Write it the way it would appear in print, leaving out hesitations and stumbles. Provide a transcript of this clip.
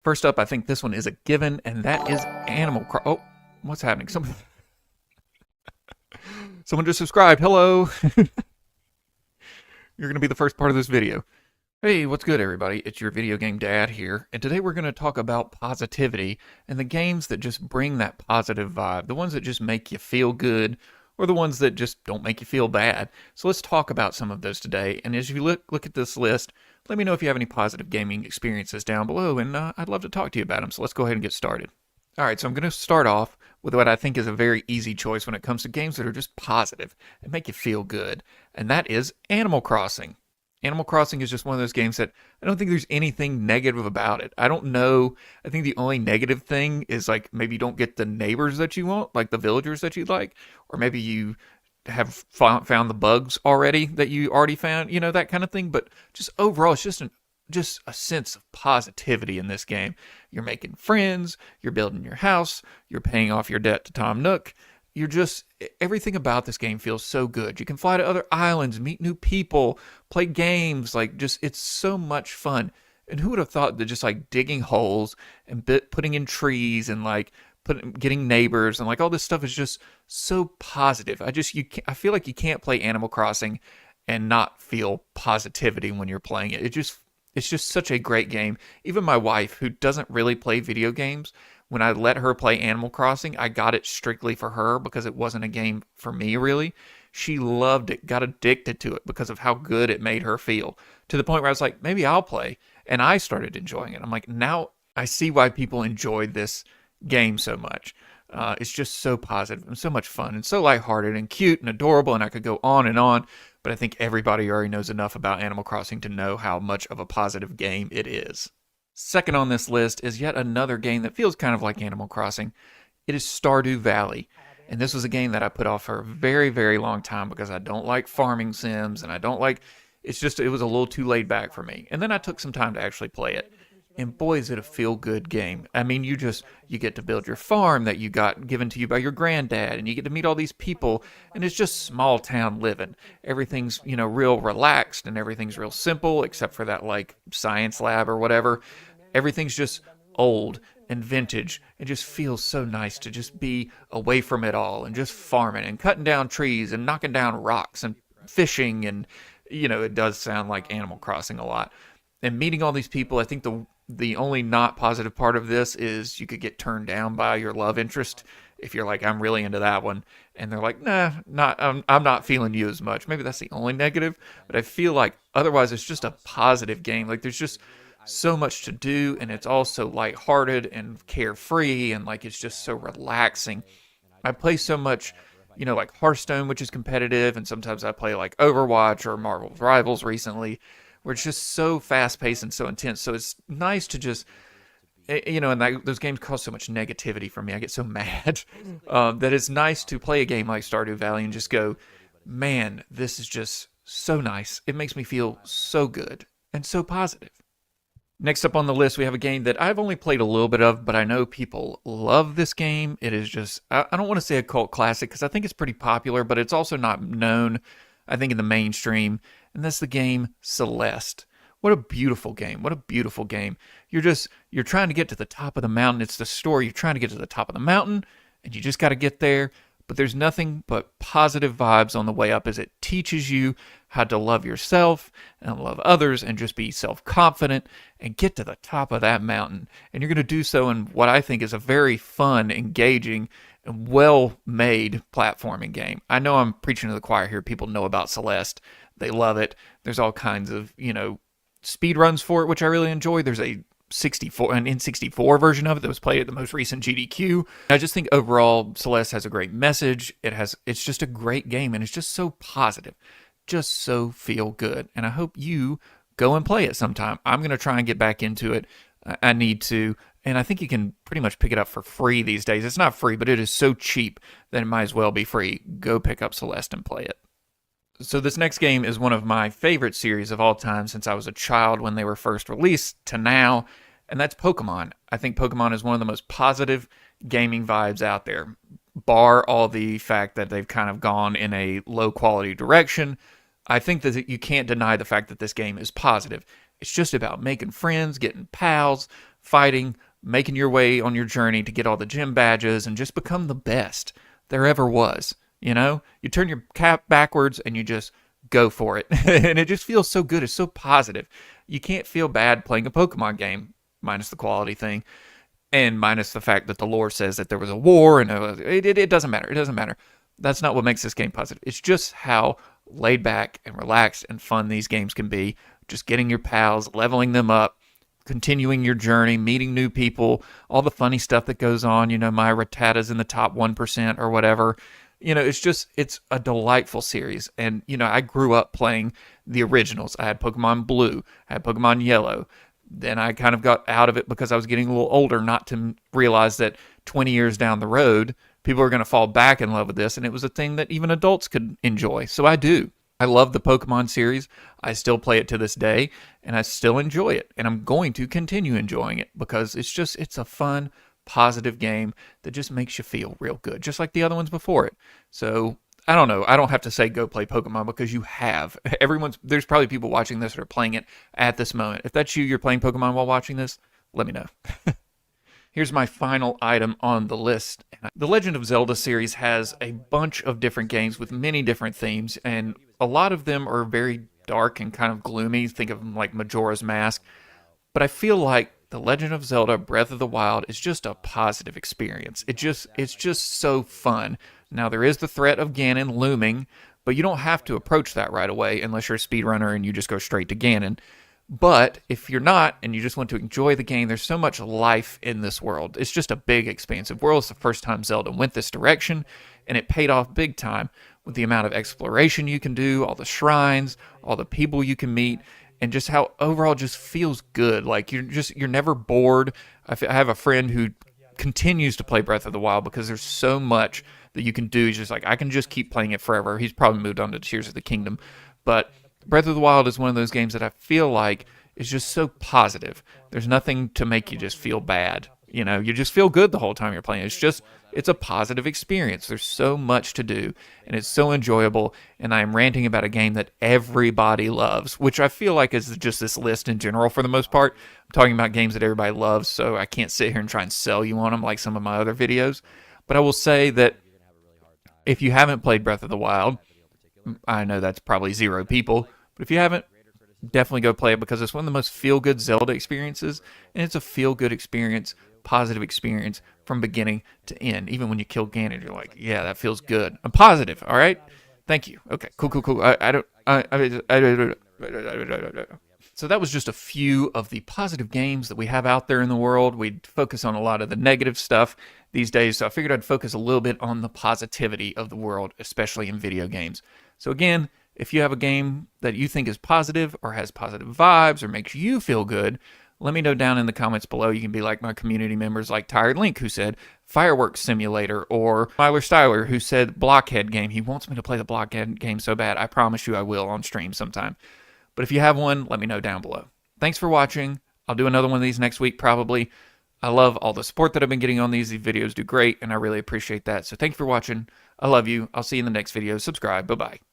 First up, I think this one is a given, and that is Animal Crossing. Oh, what's happening? Someone just subscribed. Hello. You're going to be the first part of this video. Hey, what's good, everybody? It's your video game dad here, and today we're going to talk about positivity and the games that just bring that positive vibe, the ones that just make you feel good, or the ones that just don't make you feel bad. So let's talk about some of those today, and as you look at this list, let me know if you have any positive gaming experiences down below, and I'd love to talk to you about them, so let's go ahead and get started. Alright, so I'm going to start off with what I think is a very easy choice when it comes to games that are just positive and make you feel good, and that is Animal Crossing. Animal Crossing is just one of those games that I don't think there's anything negative about it. I don't know. I think the only negative thing is like maybe you don't get the neighbors that you want, like the villagers that you like, or maybe you have found the bugs already that you already found, that kind of thing. But just overall, it's just a sense of positivity in this game. You're making friends, you're building your house, you're paying off your debt to Tom Nook. You're just, everything about this game feels so good. You can fly to other islands, meet new people, play games, it's so much fun. And who would have thought that just like digging holes and putting in trees and getting neighbors and like all this stuff is just so positive. I feel like you can't play Animal Crossing and not feel positivity when you're playing it. It's just such a great game. Even my wife, who doesn't really play video games, when I let her play Animal Crossing, I got it strictly for her because it wasn't a game for me, really. She loved it, got addicted to it because of how good it made her feel, to the point where I was like, maybe I'll play. And I started enjoying it. I'm like, now I see why people enjoyed this game so much. It's just so positive and so much fun and so lighthearted and cute and adorable, and I could go on and on. But I think everybody already knows enough about Animal Crossing to know how much of a positive game it is. Second on this list is yet another game that feels kind of like Animal Crossing. It is Stardew Valley. And this was a game that I put off for a very, very long time because I don't like farming sims and it was a little too laid back for me. And then I took some time to actually play it. And boy, is it a feel-good game. I mean, you get to build your farm that you got given to you by your granddad, and you get to meet all these people, and it's just small-town living. Everything's, real relaxed, and everything's real simple, except for that, science lab or whatever. Everything's just old and vintage. It just feels so nice to just be away from it all, and just farming, and cutting down trees, and knocking down rocks, and fishing, and, it does sound like Animal Crossing a lot. And meeting all these people, I think the only not positive part of this is you could get turned down by your love interest if you're like, I'm really into that one, and they're like, nah, I'm not feeling you as much. Maybe that's the only negative, but I feel like otherwise it's just a positive game. Like there's just so much to do, and it's all so lighthearted and carefree, and it's just so relaxing. I play so much, like Hearthstone, which is competitive, and sometimes I play like Overwatch or Marvel's Rivals recently, where it's just so fast-paced and so intense. So it's nice to just, and those games cause so much negativity for me. I get so mad that it's nice to play a game like Stardew Valley and just go, man, this is just so nice. It makes me feel so good and so positive. Next up on the list, we have a game that I've only played a little bit of, but I know people love this game. It is just, I don't want to say a cult classic because I think it's pretty popular, but it's also not known, I think, in the mainstream. And that's the game Celeste. What a beautiful game. What a beautiful game. You're trying to get to the top of the mountain. It's the story. You're trying to get to the top of the mountain, and you just got to get there. But there's nothing but positive vibes on the way up as it teaches you how to love yourself and love others and just be self-confident and get to the top of that mountain. And you're going to do so in what I think is a very fun, engaging, and well-made platforming game. I know I'm preaching to the choir here. People know about Celeste. They love it. There's all kinds of, speed runs for it, which I really enjoy. There's an N64 version of it that was played at the most recent GDQ. I just think overall Celeste has a great message. It's just a great game, and it's just so positive, just so feel good. And I hope you go and play it sometime. I'm going to try and get back into it. I need to, and I think you can pretty much pick it up for free these days. It's not free, but it is so cheap that it might as well be free. Go pick up Celeste and play it. So this next game is one of my favorite series of all time since I was a child when they were first released to now, and that's Pokemon. I think Pokemon is one of the most positive gaming vibes out there, bar all the fact that they've kind of gone in a low-quality direction. I think that you can't deny the fact that this game is positive. It's just about making friends, getting pals, fighting, making your way on your journey to get all the gym badges and just become the best there ever was. You know, you turn your cap backwards and you just go for it. And it just feels so good. It's so positive. You can't feel bad playing a Pokemon game, minus the quality thing, and minus the fact that the lore says that there was a war, and it doesn't matter. It doesn't matter. That's not what makes this game positive. It's just how laid back and relaxed and fun these games can be. Just getting your pals, leveling them up, continuing your journey, meeting new people, all the funny stuff that goes on. You know, my Rattata's in the top 1% or whatever. You know, it's a delightful series. And, you know, I grew up playing the originals. I had Pokemon Blue, I had Pokemon Yellow. Then I kind of got out of it because I was getting a little older, not to realize that 20 years down the road, people are going to fall back in love with this. And it was a thing that even adults could enjoy. So I do. I love the Pokemon series. I still play it to this day, and I still enjoy it. And I'm going to continue enjoying it because it's a fun, positive game that just makes you feel real good, just like the other ones before it. So I don't know. I don't have to say go play Pokemon because you have. There's probably people watching this that are playing it at this moment. If that's you, you're playing Pokemon while watching this, let me know. Here's my final item on the list. The Legend of Zelda series has a bunch of different games with many different themes, and a lot of them are very dark and kind of gloomy. Think of them like Majora's Mask. But I feel like The Legend of Zelda Breath of the Wild is just a positive experience. It's just so fun. Now, there is the threat of Ganon looming, but you don't have to approach that right away unless you're a speedrunner and you just go straight to Ganon. But if you're not and you just want to enjoy the game, there's so much life in this world. It's just a big, expansive world. It's the first time Zelda went this direction, and it paid off big time with the amount of exploration you can do, all the shrines, all the people you can meet, and just how overall just feels good. Like you're never bored. I have a friend who continues to play Breath of the Wild because there's so much that you can do. He's just like, I can just keep playing it forever. He's probably moved on to Tears of the Kingdom, but Breath of the Wild is one of those games that I feel like is just so positive. There's nothing to make you just feel bad. You know, you just feel good the whole time you're playing. It's a positive experience. There's so much to do, and it's so enjoyable, and I'm ranting about a game that everybody loves, which I feel like is just this list in general for the most part. I'm talking about games that everybody loves, so I can't sit here and try and sell you on them like some of my other videos. But I will say that if you haven't played Breath of the Wild, I know that's probably 0 people, but if you haven't, definitely go play it because it's one of the most feel-good Zelda experiences, and it's a feel-good experience, positive experience from beginning to end. Even when you kill Ganon, you're like, yeah, that feels good. I'm positive, all right? Thank you. Okay, cool. So that was just a few of the positive games that we have out there in the world. We focus on a lot of the negative stuff these days, so I figured I'd focus a little bit on the positivity of the world, especially in video games. So again, if you have a game that you think is positive or has positive vibes or makes you feel good, let me know down in the comments below. You can be like my community members like Tired Link, who said Fireworks Simulator, or Myler Styler, who said Blockhead game. He wants me to play the Blockhead game so bad. I promise you I will on stream sometime. But if you have one, let me know down below. Thanks for watching. I'll do another one of these next week probably. I love all the support that I've been getting on these. These videos do great, and I really appreciate that. So thank you for watching. I love you. I'll see you in the next video. Subscribe. Bye-bye.